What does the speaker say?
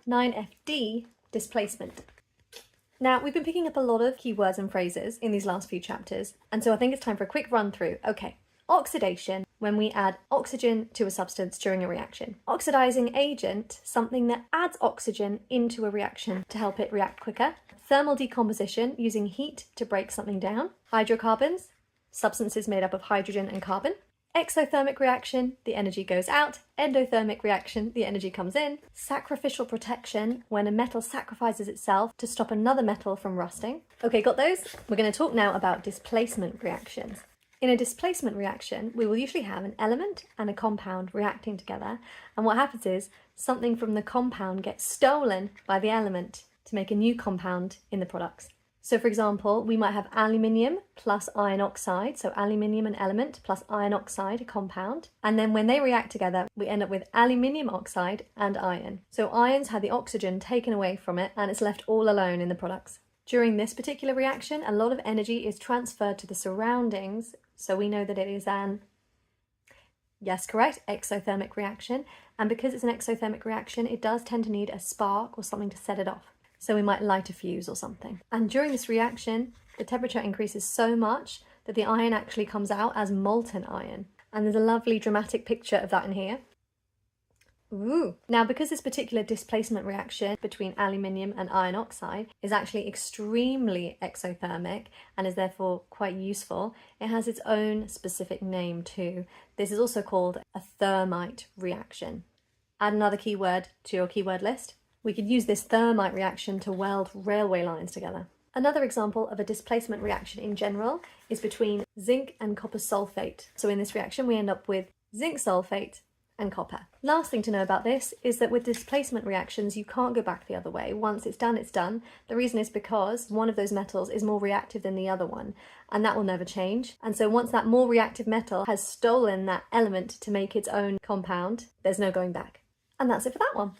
9FD, displacement. Now, we've been picking up a lot of keywords and phrases in these last few chapters, and so I think it's time for a quick run through. Okay, oxidation, when we add oxygen to a substance during a reaction. Oxidizing agent, something that adds oxygen into a reaction to help it react quicker. Thermal decomposition, using heat to break something down. Hydrocarbons, substances made up of hydrogen and carbon. Exothermic reaction, the energy goes out. Endothermic reaction, the energy comes in. Sacrificial protection, when a metal sacrifices itself to stop another metal from rusting. Okay, got those? We're going to talk now about displacement reactions. In a displacement reaction, we will usually have an element and a compound reacting together, and what happens is something from the compound gets stolen by the element to make a new compound in the products. So for example, we might have aluminium plus iron oxide, so aluminium an element plus iron oxide a compound, and then when they react together we end up with aluminium oxide and iron. So iron's had the oxygen taken away from it and it's left all alone in the products. During this particular reaction, a lot of energy is transferred to the surroundings, so we know that it is an, yes, correct, exothermic reaction, and because it's an exothermic reaction it does tend to need a spark or something to set it off. So we might light a fuse or something. And during this reaction, the temperature increases so much that the iron actually comes out as molten iron. And there's a lovely dramatic picture of that in here. Ooh. Now, because this particular displacement reaction between aluminium and iron oxide is actually extremely exothermic and is therefore quite useful, it has its own specific name too. This is also called a thermite reaction. Add another keyword to your keyword list. We could use this thermite reaction to weld railway lines together. Another example of a displacement reaction in general is between zinc and copper sulfate. So in this reaction we end up with zinc sulfate and copper. Last thing to know about this is that with displacement reactions you can't go back the other way. Once it's done, it's done. The reason is because one of those metals is more reactive than the other one, and that will never change. And so once that more reactive metal has stolen that element to make its own compound, there's no going back. And that's it for that one.